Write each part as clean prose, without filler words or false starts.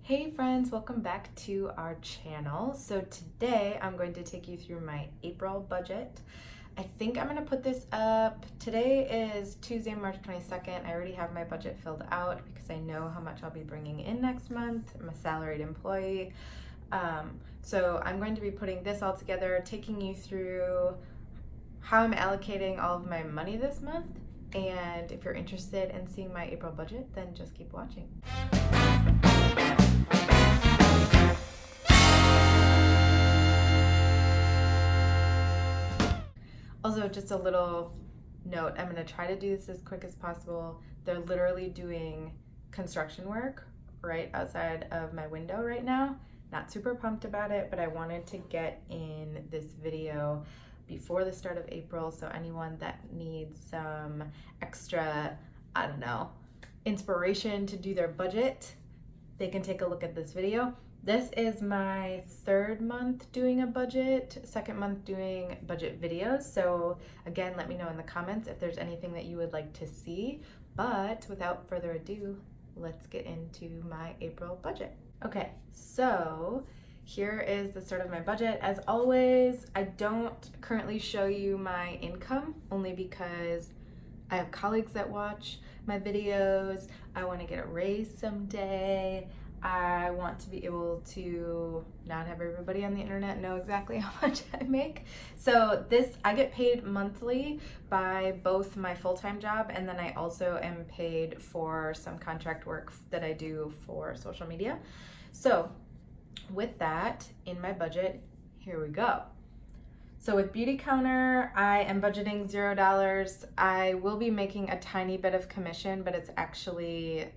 Hey friends, welcome back to our channel. So today I'm going to take you through my April budget. I think I'm going to put this up. Today is Tuesday, March 22nd. I already have my budget filled out because I know how much I'll be bringing in next month. I'm a salaried employee. So I'm going to be putting this all together, taking you through how I'm allocating all of my money this month. And if you're interested in seeing my April budget, then just keep watching. Also, just a little note, I'm going to try to do this as quick as possible. They're literally doing construction work right outside of my window right now. Not super pumped about it, but I wanted to get in this video before the start of April, so anyone that needs some extra, inspiration to do their budget, they can take a look at this video. This is my third month doing a budget, second month doing budget videos. So again, let me know in the comments if there's anything that you would like to see. But without further ado, let's get into my April budget. Okay, so here is the start of my budget. As always, I don't currently show you my income only because I have colleagues that watch my videos. I want to get a raise someday. I want to be able to not have everybody on the internet know exactly how much I make. So I get paid monthly by both my full-time job, and then I also am paid for some contract work that I do for social media. So with that in my budget, here we go. So with Beautycounter, I am budgeting $0. I will be making a tiny bit of commission, but it's actually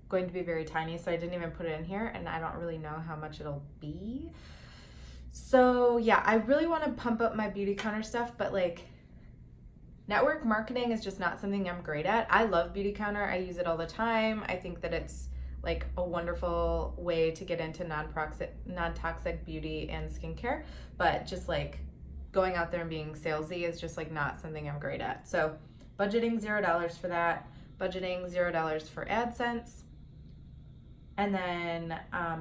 going to be very tiny, so I didn't even put it in here, and I don't really know how much it'll be. So yeah, I really want to pump up my Beautycounter stuff, but network marketing is just not something I'm great at. I love Beautycounter. I use it all the time. I think that it's a wonderful way to get into non-toxic beauty and skincare, but just going out there and being salesy is just not something I'm great at. So budgeting $0 for that, budgeting $0 for AdSense, and then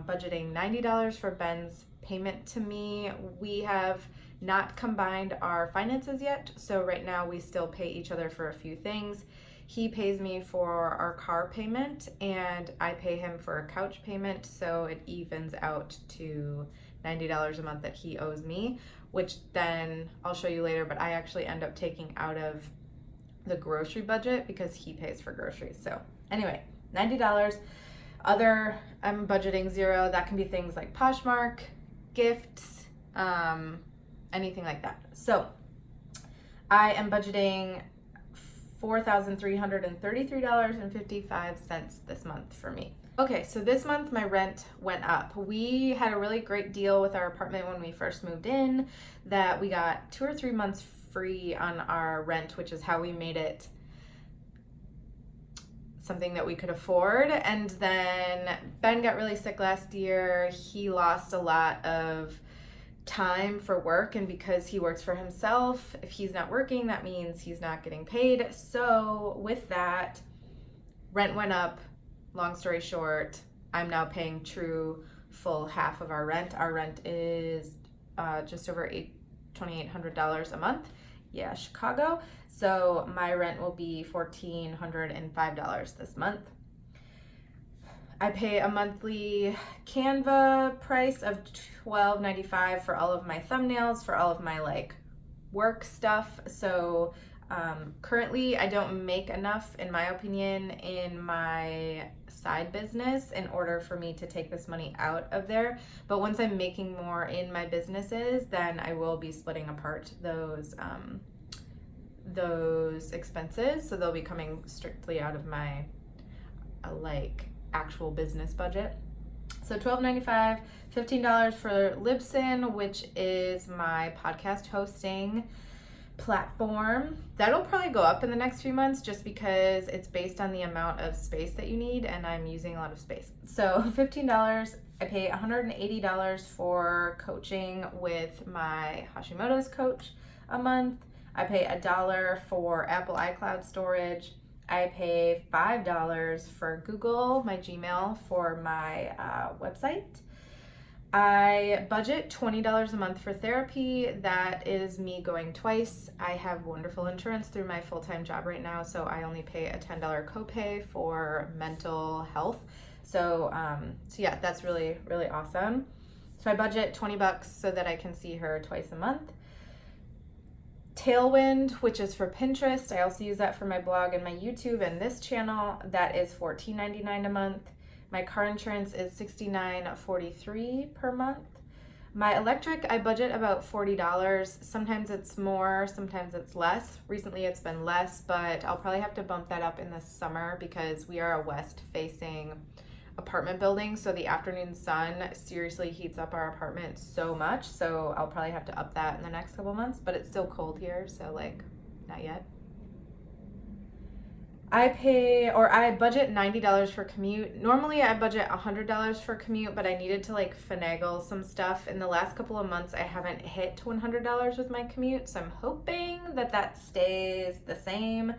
budgeting $90 for Ben's payment to me. We have not combined our finances yet, so right now we still pay each other for a few things. He pays me for our car payment, and I pay him for a couch payment, so it evens out to $90 a month that he owes me, which then I'll show you later, but I actually end up taking out of the grocery budget because he pays for groceries. So anyway, $90. I'm budgeting $0. That can be things like Poshmark, gifts, anything like that. So I am budgeting $4,333.55 this month for me. Okay, so this month my rent went up. We had a really great deal with our apartment when we first moved in that we got 2 or 3 months free on our rent, which is how we made it something that we could afford. And then Ben got really sick last year. He lost a lot of time for work, and because he works for himself, if he's not working, that means he's not getting paid. So with that, rent went up. Long story short, I'm now paying true full half of our rent. Our rent is just over $2,800 a month. Yeah, Chicago. So my rent will be $1,405 this month. I pay a monthly Canva price of $12.95 for all of my thumbnails, for all of my work stuff. So currently I don't make enough, in my opinion, in my side business in order for me to take this money out of there. But once I'm making more in my businesses, then I will be splitting apart those expenses. So they'll be coming strictly out of my actual business budget. So $12.95, $15 for Libsyn, which is my podcast hosting platform. That'll probably go up in the next few months just because it's based on the amount of space that you need, and I'm using a lot of space. So $15. I pay $180 for coaching with my Hashimoto's coach a month. I pay $1 for Apple iCloud storage. I pay $5 for Google, my Gmail, for my website. I budget $20 a month for therapy. That is me going twice. I have wonderful insurance through my full-time job right now, so I only pay a $10 copay for mental health. So yeah, that's really, really awesome. So I budget $20 so that I can see her twice a month. Tailwind, which is for Pinterest. I also use that for my blog and my YouTube and this channel. That is $14.99 a month. My car insurance is $69.43 per month. My electric, I budget about $40. Sometimes it's more, sometimes it's less. Recently it's been less, but I'll probably have to bump that up in the summer because we are a west-facing apartment building, so the afternoon sun seriously heats up our apartment so much, so I'll probably have to up that in the next couple months, but it's still cold here, so like, not yet. I budget $90 for commute. Normally I budget $100 for commute, but I needed to like finagle some stuff. In the last couple of months, I haven't hit $100 with my commute, so I'm hoping that that stays the same.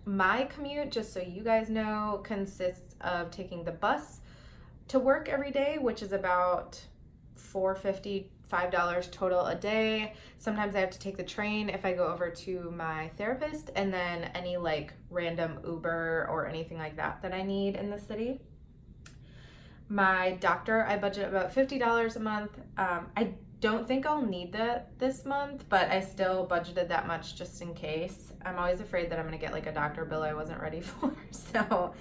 My commute, just so you guys know, consists of taking the bus to work every day, which is about $4.50, $5 total a day. Sometimes I have to take the train if I go over to my therapist, and then any like random Uber or anything like that that I need in the city. My doctor, I budget about $50 a month. I don't think I'll need that this month, but I still budgeted that much just in case. I'm always afraid that I'm gonna get like a doctor bill I wasn't ready for. So,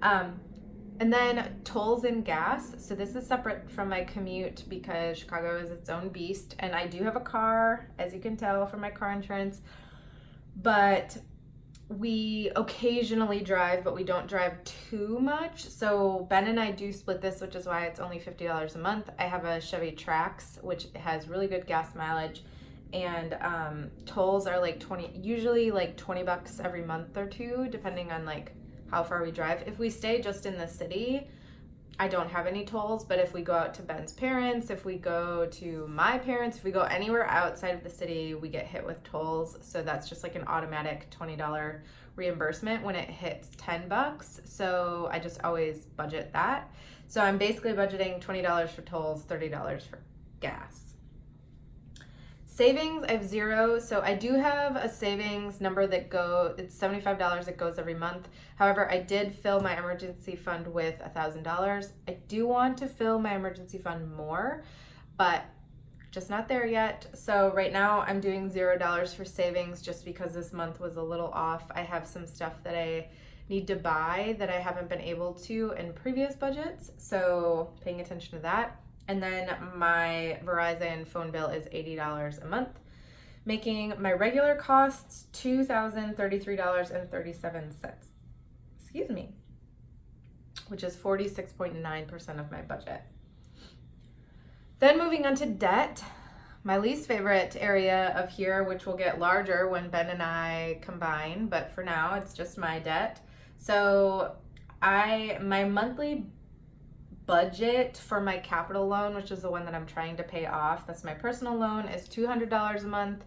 and then tolls and gas. So this is separate from my commute because Chicago is its own beast. And I do have a car, as you can tell from my car insurance, but we occasionally drive, but we don't drive too much. So Ben and I do split this, which is why it's only $50 a month. I have a Chevy Trax, which has really good gas mileage, and tolls are like usually like $20 every month or two, depending on like how far we drive. If we stay just in the city, I don't have any tolls, but if we go out to Ben's parents, if we go to my parents, if we go anywhere outside of the city, we get hit with tolls. So that's just like an automatic $20 reimbursement when it hits $10. So I just always budget that. So I'm basically budgeting $20 for tolls, $30 for gas. Savings, I have zero. So I do have a savings number it's $75 that goes every month. However, I did fill my emergency fund with $1,000. I do want to fill my emergency fund more, but just not there yet. So right now I'm doing $0 for savings just because this month was a little off. I have some stuff that I need to buy that I haven't been able to in previous budgets. So paying attention to that. And then my Verizon phone bill is $80 a month, making my regular costs $2,033.37. Excuse me, which is 46.9% of my budget. Then moving on to debt, my least favorite area of here, which will get larger when Ben and I combine, but for now it's just my debt. So my monthly budget for my capital loan, which is the one that I'm trying to pay off, that's my personal loan, is $200 a month.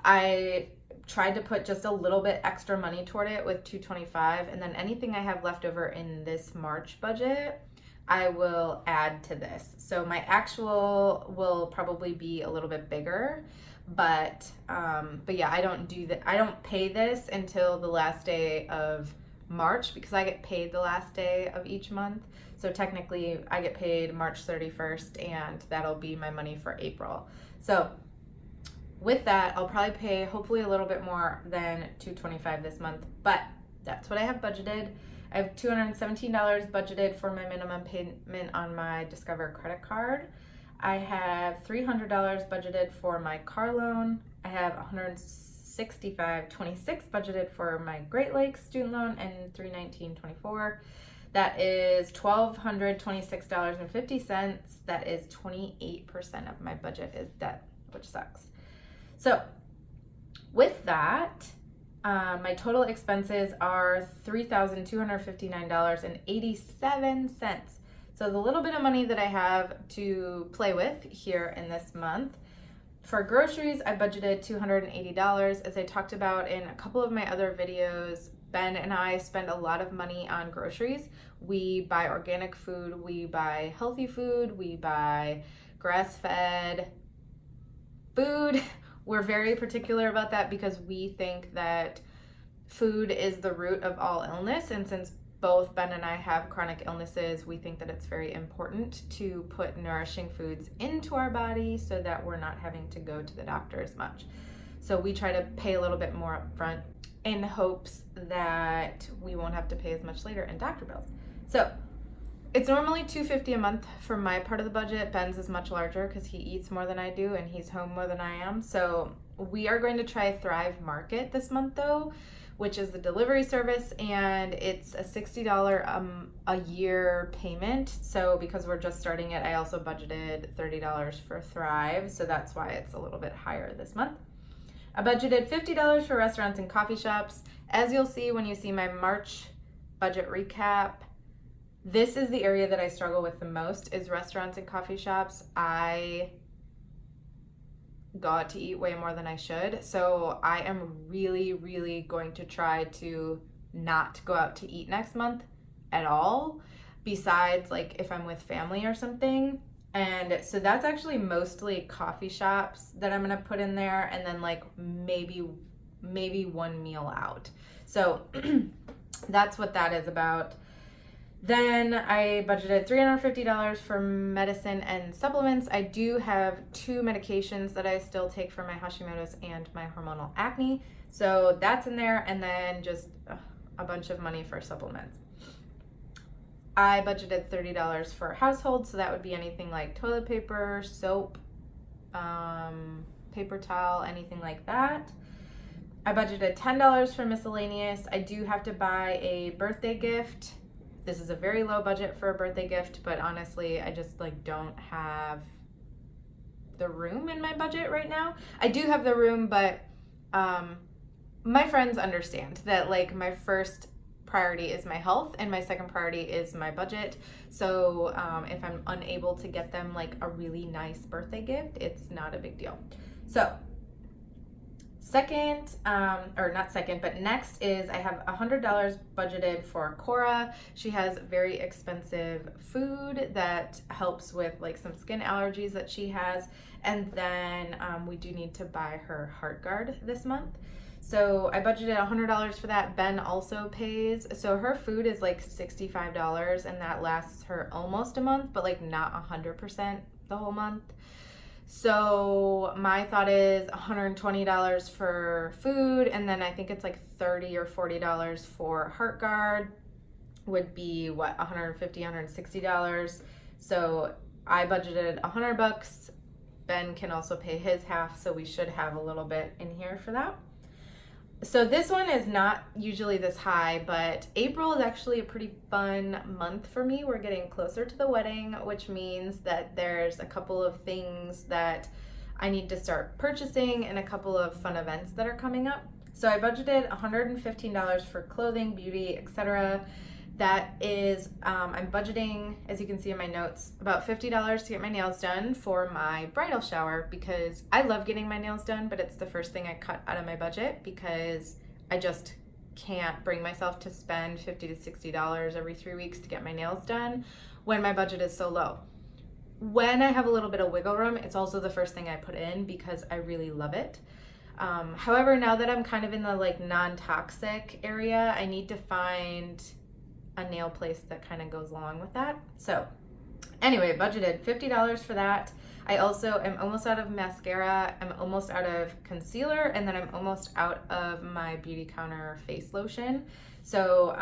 I tried to put just a little bit extra money toward it with $225, and then anything I have left over in this March budget, I will add to this. So my actual will probably be a little bit bigger, but yeah, I don't pay this until the last day of March because I get paid the last day of each month. So technically I get paid March 31st and that'll be my money for April. So with that, I'll probably pay hopefully a little bit more than $225 this month, but that's what I have budgeted. I have $217 budgeted for my minimum payment on my Discover credit card. I have $300 budgeted for my car loan. I have $165.26 budgeted for my Great Lakes student loan and $319.24. That is $1,226.50. That is 28% of my budget is debt, which sucks. So with that, my total expenses are $3,259.87. So the little bit of money that I have to play with here in this month. For groceries, I budgeted $280. As I talked about in a couple of my other videos, Ben and I spend a lot of money on groceries. We buy organic food, we buy healthy food, we buy grass-fed food. We're very particular about that because we think that food is the root of all illness, and since both Ben and I have chronic illnesses, we think that it's very important to put nourishing foods into our body so that we're not having to go to the doctor as much. So we try to pay a little bit more up front in hopes that we won't have to pay as much later in doctor bills. So it's normally $250 a month for my part of the budget. Ben's is much larger because he eats more than I do and he's home more than I am. So we are going to try Thrive Market this month though, which is the delivery service, and it's a $60 a year payment. So because we're just starting it, I also budgeted $30 for Thrive, so that's why it's a little bit higher this month. I budgeted $50 for restaurants and coffee shops. As you'll see when you see my March budget recap, this is the area that I struggle with the most, is restaurants and coffee shops. I go out to eat way more than I should. So I am really going to try to not go out to eat next month at all, besides like if I'm with family or something. And so that's actually mostly coffee shops that I'm gonna put in there, and then like maybe one meal out. So that's what that is about. Then I budgeted $350 for medicine and supplements. I do have 2 medications that I still take for my Hashimoto's and my hormonal acne. So that's in there, and then just a bunch of money for supplements. I budgeted $30 for household, so that would be anything like toilet paper, soap, paper towel, anything like that. I budgeted $10 for miscellaneous. I do have to buy a birthday gift. This is a very low budget for a birthday gift, but honestly, I just like don't have the room in my budget right now. I do have the room, but my friends understand that like my first priority is my health and my second priority is my budget. So if I'm unable to get them like a really nice birthday gift, it's not a big deal. So next is I have $100 budgeted for Cora. She has very expensive food that helps with like some skin allergies that she has. And then we do need to buy her Heartgard this month. So I budgeted $100 for that. Ben also pays. So her food is like $65 and that lasts her almost a month, but like not 100% the whole month. So my thought is $120 for food, and then I think it's like $30 or $40 for Heartgard would be what, $150, $160. So I budgeted $100. Ben can also pay his half, so we should have a little bit in here for that. So this one is not usually this high, but April is actually a pretty fun month for me. We're getting closer to the wedding, which means that there's a couple of things that I need to start purchasing and a couple of fun events that are coming up. So I budgeted $115 for clothing, beauty, etc. That is, I'm budgeting, as you can see in my notes, about $50 to get my nails done for my bridal shower, because I love getting my nails done, but it's the first thing I cut out of my budget because I just can't bring myself to spend $50 to $60 every 3 weeks to get my nails done when my budget is so low. When I have a little bit of wiggle room, it's also the first thing I put in because I really love it. However, now that I'm kind of in the like non-toxic area, I need to find a nail place that kind of goes along with that. So anyway, budgeted $50 for that. I also am almost out of mascara, I'm almost out of concealer, and then I'm almost out of my Beauty Counter face lotion. So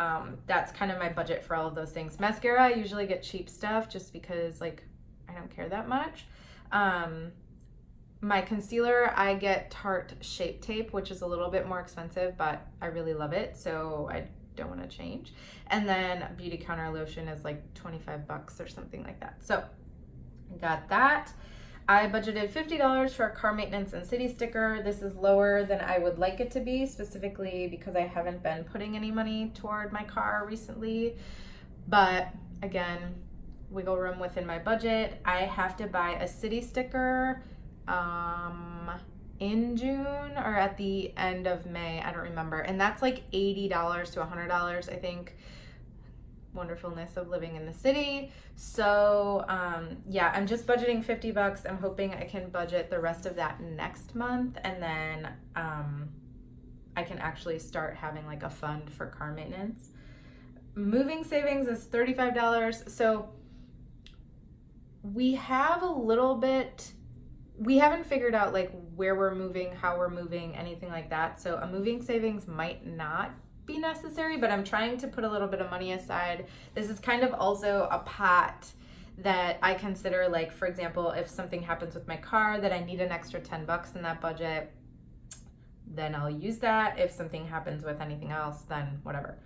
that's kind of my budget for all of those things. Mascara, I usually get cheap stuff just because like I don't care that much. My concealer, I get Tarte Shape Tape, which is a little bit more expensive, but I really love it, so I don't want to change. And then Beauty Counter lotion is like $25 or something like that. So I got that. I budgeted $50 for a car maintenance and city sticker. This is lower than I would like it to be, specifically because I haven't been putting any money toward my car recently. But again, wiggle room within my budget. I have to buy a city sticker in June or at the end of May. I don't remember. And that's like $80 to $100, I think. Wonderfulness of living in the city. So yeah, I'm just budgeting $50. I'm hoping I can budget the rest of that next month, and then I can actually start having like a fund for car maintenance. Moving savings is $35. So we have a little bit, we haven't figured out like where we're moving, how we're moving, anything like that. So a moving savings might not be necessary, but I'm trying to put a little bit of money aside. This is kind of also a pot that I consider, like, for example, if something happens with my car that I need an extra $10 in that budget, then I'll use that. If something happens with anything else, then whatever.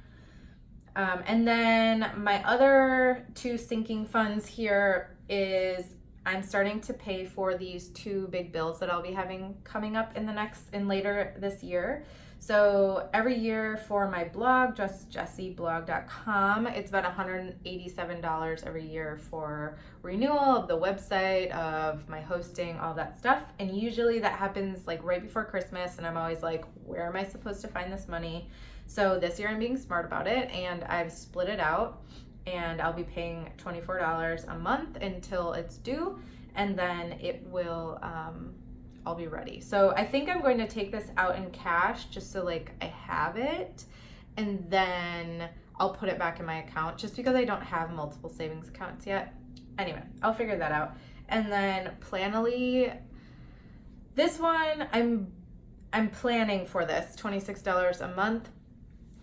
And then my other two sinking funds here is I'm starting to pay for these two big bills that I'll be having coming up in later this year. So every year for my blog, justjessieblog.com, it's about $187 every year for renewal of the website, of my hosting, all that stuff. And usually that happens like right before Christmas, and I'm always like, where am I supposed to find this money? So this year I'm being smart about it, and I've split it out, and I'll be paying $24 a month until it's due, and then it will I'll be ready. So I think I'm going to take this out in cash just so like I have it, and then I'll put it back in my account just because I don't have multiple savings accounts yet. Anyway, I'll figure that out. And then Planoly, this one I'm planning for this $26 a month.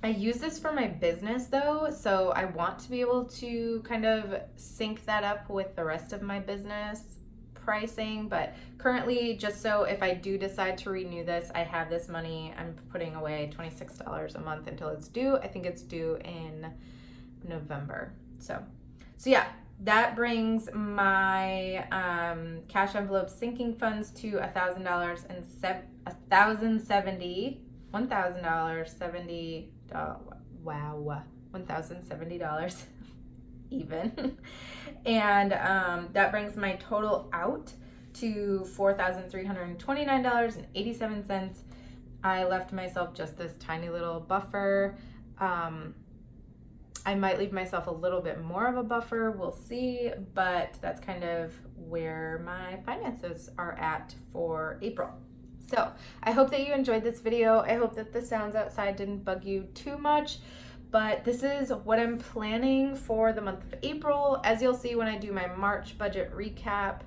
I use this for my business though, so I want to be able to kind of sync that up with the rest of my business pricing, but currently, just so if I do decide to renew this, I have this money. I'm putting away $26 a month until it's due. I think it's due in November. So yeah, that brings my cash envelope sinking funds to $1,000 and $1,070. Wow, $1,070 even. And that brings my total out to $4,329.87. I left myself just this tiny little buffer. I might leave myself a little bit more of a buffer, we'll see, but that's kind of where my finances are at for April. So I hope that you enjoyed this video. I hope that the sounds outside didn't bug you too much, but this is what I'm planning for the month of April. As you'll see when I do my March budget recap,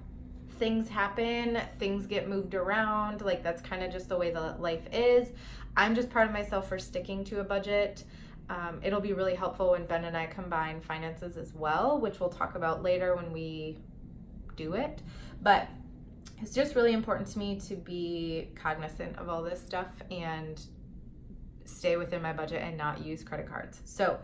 things happen, things get moved around, like that's kind of just the way the life is. I'm just proud of myself for sticking to a budget. It'll be really helpful when Ben and I combine finances as well, which we'll talk about later when we do it. But it's just really important to me to be cognizant of all this stuff and stay within my budget and not use credit cards. So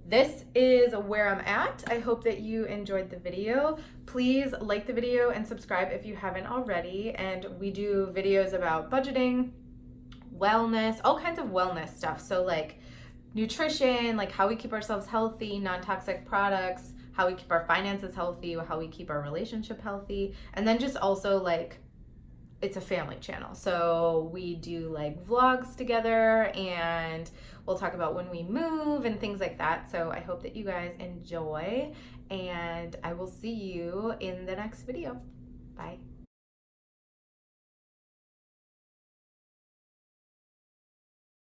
this is where I'm at. I hope that you enjoyed the video. Please like the video and subscribe if you haven't already. And we do videos about budgeting, wellness, all kinds of wellness stuff. So like nutrition, like how we keep ourselves healthy, non-toxic products, how we keep our finances healthy, how we keep our relationship healthy, and then just also like it's a family channel. So we do like vlogs together, and we'll talk about when we move and things like that. So I hope that you guys enjoy, and I will see you in the next video. Bye.